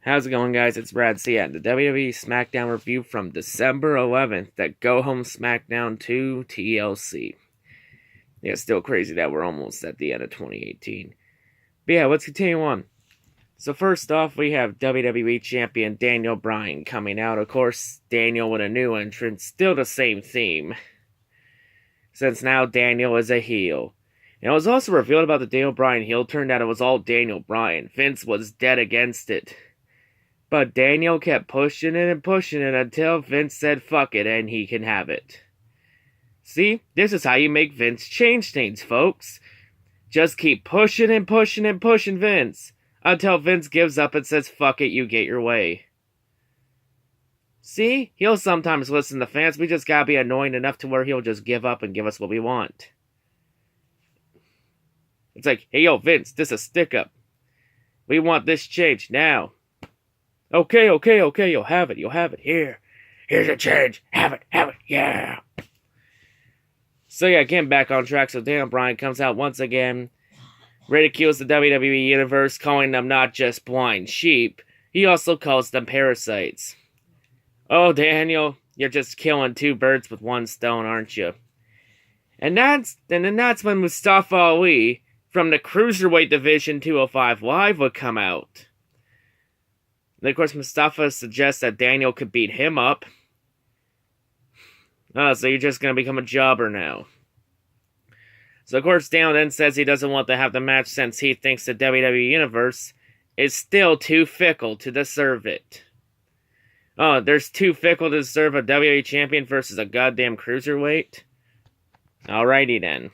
How's it going, guys? It's Brad C at the WWE Smackdown review from December 11th, that Go Home Smackdown 2 TLC. Yeah, it's still crazy that we're almost at the end of 2018. But yeah, let's continue on. So first off, we have WWE Champion Daniel Bryan coming out. Of course, Daniel with a new entrance, still the same theme, since now Daniel is a heel. And it was also revealed about the Daniel Bryan heel turn that it was all Daniel Bryan. Vince was dead against it. But Daniel kept pushing it and pushing it until Vince said fuck it and he can have it. See, this is how you make Vince change things, folks. Just keep pushing and pushing and pushing Vince until Vince gives up and says fuck it, you get your way. See, he'll sometimes listen to fans, we just gotta be annoying enough to where he'll just give up and give us what we want. It's like, hey yo Vince, this is a stick up. We want this change now. Okay, you'll have it, here's a change, have it, yeah. So yeah, getting back on track, so Daniel Bryan comes out once again, ridicules the WWE Universe, calling them not just blind sheep, he also calls them parasites. Oh Daniel, you're just killing two birds with one stone, aren't you? And then that's when Mustafa Ali, from the Cruiserweight Division 205 Live, would come out. And of course, Mustafa suggests that Daniel could beat him up. Oh, so you're just going to become a jobber now. So of course, Daniel then says he doesn't want to have the match since he thinks the WWE Universe is still too fickle to deserve it. Oh, there's too fickle to deserve a WWE Champion versus a goddamn Cruiserweight? Alrighty then.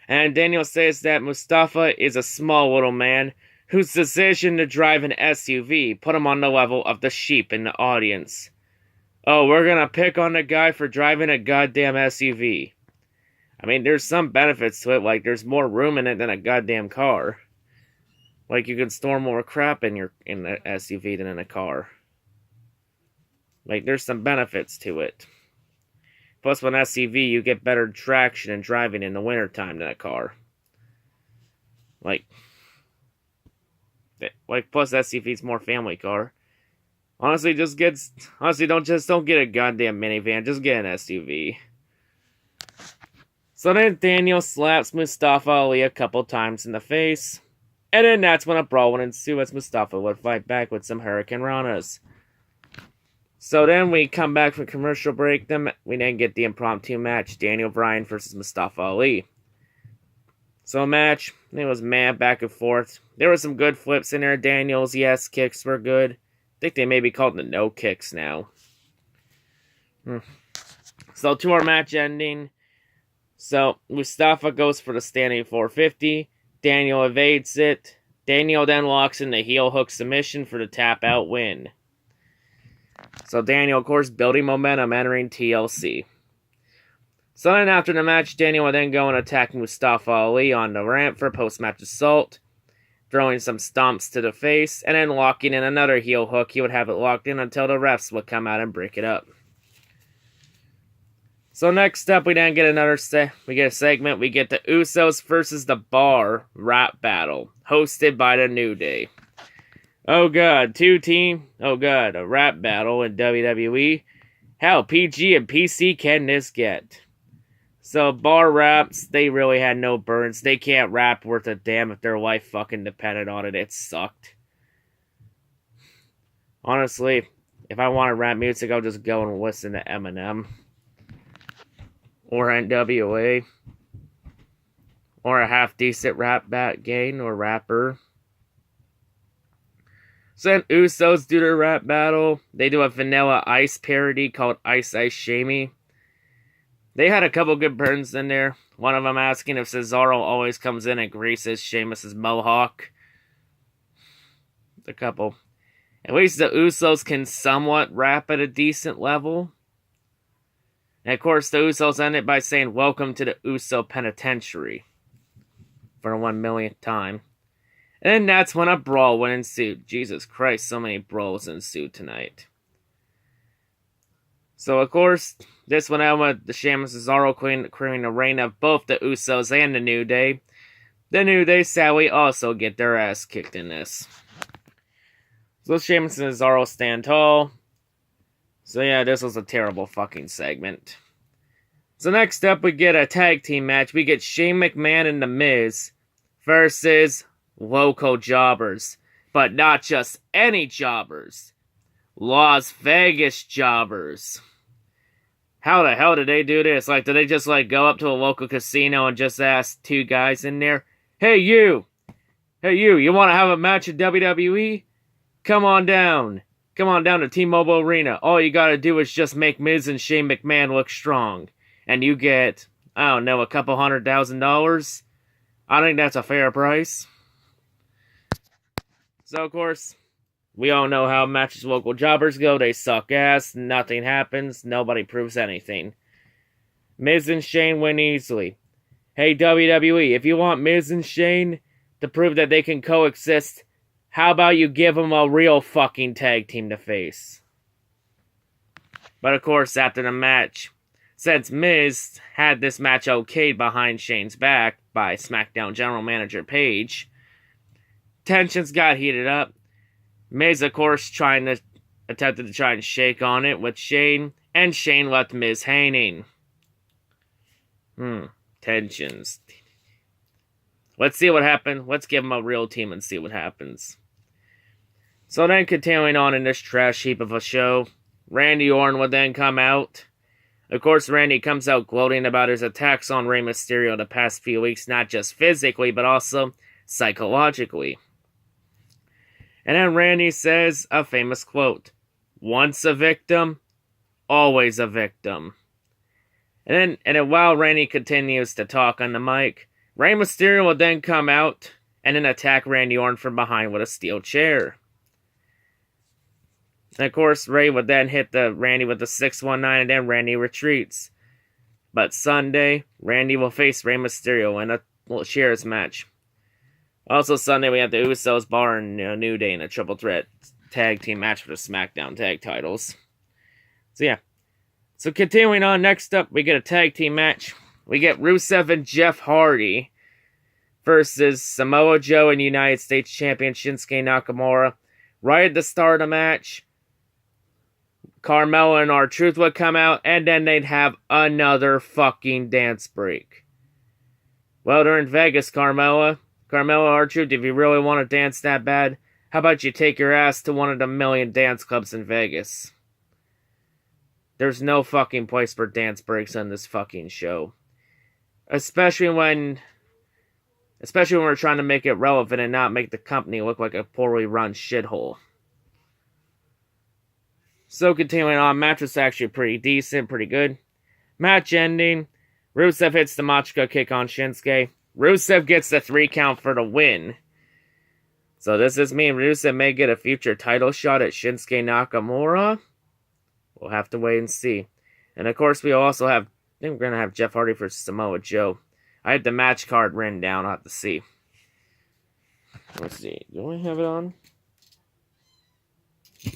And Daniel says that Mustafa is a small little man whose decision to drive an SUV put him on the level of the sheep in the audience. Oh, we're gonna pick on the guy for driving a goddamn SUV. I mean, there's some benefits to it, like there's more room in it than a goddamn car. Like you can store more crap in the SUV than in a car. Like there's some benefits to it. Plus with an SUV you get better traction and driving in the wintertime than a car. Like plus SUV's more family car. Honestly, don't get a goddamn minivan, just get an SUV. So then Daniel slaps Mustafa Ali a couple times in the face, and then that's when a brawl would ensue as Mustafa would fight back with some Hurricane Ranas. So then we come back from commercial break, we then get the impromptu match, Daniel Bryan versus Mustafa Ali. So a match, it was mad back and forth. There were some good flips in there. Daniel's yes kicks were good. I think they may be called the no kicks now. So 2-hour match ending. So Mustafa goes for the standing 450. Daniel evades it. Daniel then locks in the heel hook submission for the tap out win. So Daniel, of course, building momentum entering TLC. So then after the match, Daniel would then go and attack Mustafa Ali on the ramp for post-match assault, throwing some stomps to the face, and then locking in another heel hook. He would have it locked in until the refs would come out and break it up. So next up, we then get a segment. We get the Usos versus the Bar rap battle, hosted by the New Day. Oh god, a rap battle in WWE. How PG and PC can this get? So, bar raps, they really had no burns. They can't rap worth a damn if their life fucking depended on it. It sucked. Honestly, if I wanted rap music, I'll just go and listen to Eminem. Or NWA. Or a half-decent rap gang or rapper. So then Usos do their rap battle. They do a Vanilla Ice parody called Ice Ice Shamey. They had a couple good burns in there. One of them asking if Cesaro always comes in and greases Sheamus' mohawk. A couple. At least the Usos can somewhat rap at a decent level. And of course the Usos end it by saying, "Welcome to the Uso Penitentiary." For the 1 millionth time. And then that's when a brawl would ensue. Jesus Christ, so many brawls ensued tonight. So, of course, this one out with the Sheamus Cesaro creating a reign of both the Usos and the New Day. The New Day sadly also get their ass kicked in this. So Sheamus and Cesaro stand tall. So yeah, this was a terrible fucking segment. So next up, we get a tag team match. We get Shane McMahon and The Miz versus local jobbers. But not just any jobbers. Las Vegas jobbers. How the hell did they do this? Like, did they just, go up to a local casino and just ask two guys in there, Hey, you want to have a match at WWE? Come on down. Come on down to T-Mobile Arena. All you gotta do is just make Miz and Shane McMahon look strong. And you get, I don't know, a couple $100,000? I think that's a fair price. So, of course, we all know how matches local jobbers go. They suck ass, nothing happens, nobody proves anything. Miz and Shane win easily. Hey, WWE, if you want Miz and Shane to prove that they can coexist, how about you give them a real fucking tag team to face? But of course, after the match, since Miz had this match okayed behind Shane's back by SmackDown General Manager Paige, tensions got heated up. Miz, of course, attempted to try and shake on it with Shane, and Shane left Miz hanging. Tensions. Let's see what happens. Let's give him a real team and see what happens. So then, continuing on in this trash heap of a show, Randy Orton would then come out. Of course, Randy comes out gloating about his attacks on Rey Mysterio the past few weeks, not just physically, but also psychologically. And then Randy says a famous quote, Once a victim, always a victim. And then while Randy continues to talk on the mic, Rey Mysterio will then come out and then attack Randy Orton from behind with a steel chair. And of course, Rey would then hit Randy with the 619, and then Randy retreats. But Sunday, Randy will face Rey Mysterio in a chairs match. Also Sunday, we have the Usos barring New Day in a triple threat tag team match for the SmackDown tag titles. So yeah. So continuing on, next up, we get a tag team match. We get Rusev and Jeff Hardy versus Samoa Joe and United States Champion Shinsuke Nakamura. Right at the start of the match, Carmella and R-Truth would come out, and then they'd have another fucking dance break. Well, they're in Vegas, Carmella, R-Truth, if you really want to dance that bad, how about you take your ass to one of the million dance clubs in Vegas? There's no fucking place for dance breaks on this fucking show. Especially when we're trying to make it relevant and not make the company look like a poorly run shithole. So continuing on, match was actually pretty decent, pretty good. Match ending, Rusev hits the Machka kick on Shinsuke. Rusev gets the 3 count for the win. So does this mean Rusev may get a future title shot at Shinsuke Nakamura? We'll have to wait and see. And of course we also have, I think we're going to have Jeff Hardy versus Samoa Joe. I have the match card written down, I'll have to see. Let's see, do we have it on?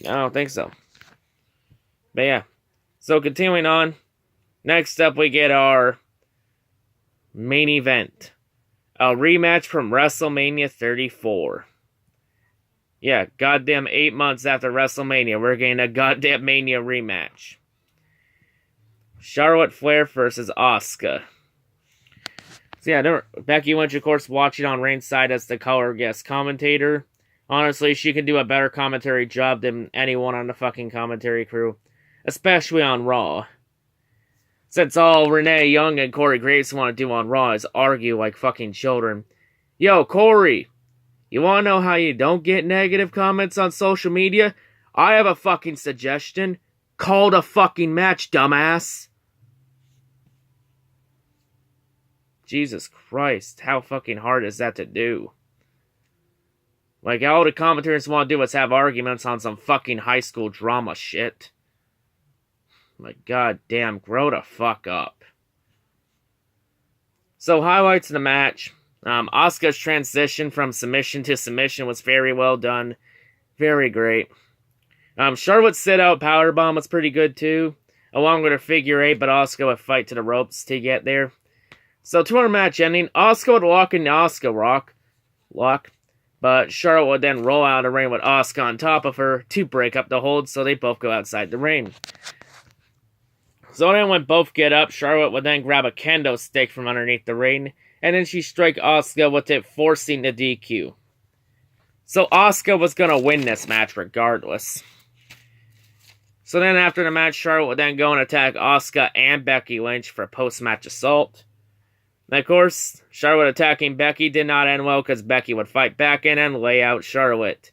No, I don't think so. But yeah, so continuing on, next up we get our main event. A rematch from WrestleMania 34. Yeah, goddamn 8 months after WrestleMania, we're getting a goddamn Mania rematch. Charlotte Flair versus Asuka. So yeah, Becky Lynch, of course, watching on ringside as the color guest commentator. Honestly, she can do a better commentary job than anyone on the fucking commentary crew. Especially on Raw. Since all Renee Young and Corey Graves want to do on Raw is argue like fucking children. Yo, Corey, you want to know how you don't get negative comments on social media? I have a fucking suggestion. Call the fucking match, dumbass. Jesus Christ, how fucking hard is that to do? Like, all the commentators want to do is have arguments on some fucking high school drama shit. Like, goddamn, grow the fuck up. So, highlights of the match. Asuka's transition from submission to submission was very well done. Very great. Charlotte's sit-out powerbomb was pretty good, too. Along with her figure 8, but Asuka would fight to the ropes to get there. So, to our match ending, Asuka would walk into Asuka lock. But Charlotte would then roll out of the ring with Asuka on top of her to break up the hold, so they both go outside the ring. So then when both get up, Charlotte would then grab a kendo stick from underneath the ring, and then she strike Asuka with it, forcing the DQ. So Asuka was going to win this match regardless. So then after the match, Charlotte would then go and attack Asuka and Becky Lynch for post-match assault. And of course, Charlotte attacking Becky did not end well because Becky would fight back in and lay out Charlotte.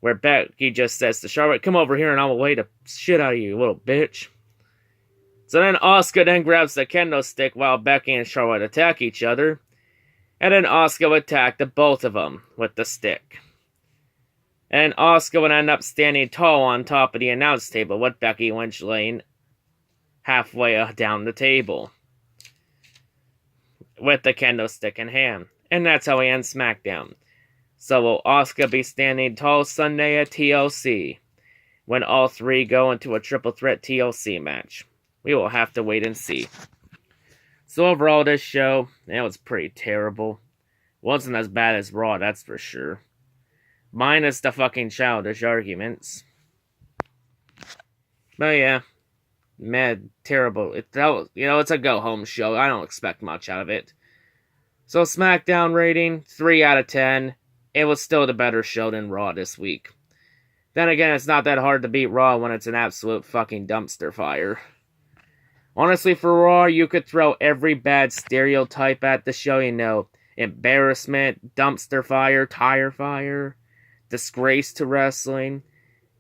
Where Becky just says to Charlotte, "Come over here and I will lay the shit out of you, little bitch." So then Asuka then grabs the kendo stick while Becky and Charlotte attack each other. And then Asuka would attack the both of them with the stick. And Asuka would end up standing tall on top of the announce table with Becky Lynch laying halfway down the table with the kendo stick in hand. And that's how we end SmackDown. So will Asuka be standing tall Sunday at TLC when all three go into a triple threat TLC match? We will have to wait and see. So overall, this show, it was pretty terrible. Wasn't as bad as Raw, that's for sure. Minus the fucking childish arguments. But yeah, man, terrible. It's a go-home show. I don't expect much out of it. So SmackDown rating, 3 out of 10. It was still the better show than Raw this week. Then again, it's not that hard to beat Raw when it's an absolute fucking dumpster fire. Honestly, for Raw, you could throw every bad stereotype at the show, embarrassment, dumpster fire, tire fire, disgrace to wrestling.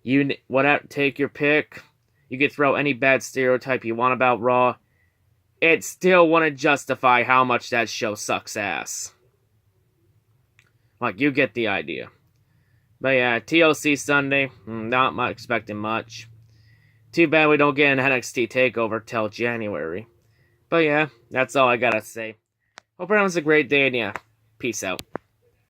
Take your pick. You could throw any bad stereotype you want about Raw. It still wouldn't justify how much that show sucks ass. You get the idea. But yeah, TLC Sunday, not expecting much. Too bad we don't get an NXT TakeOver till January. But yeah, that's all I gotta say. Hope everyone's a great day, and yeah, peace out.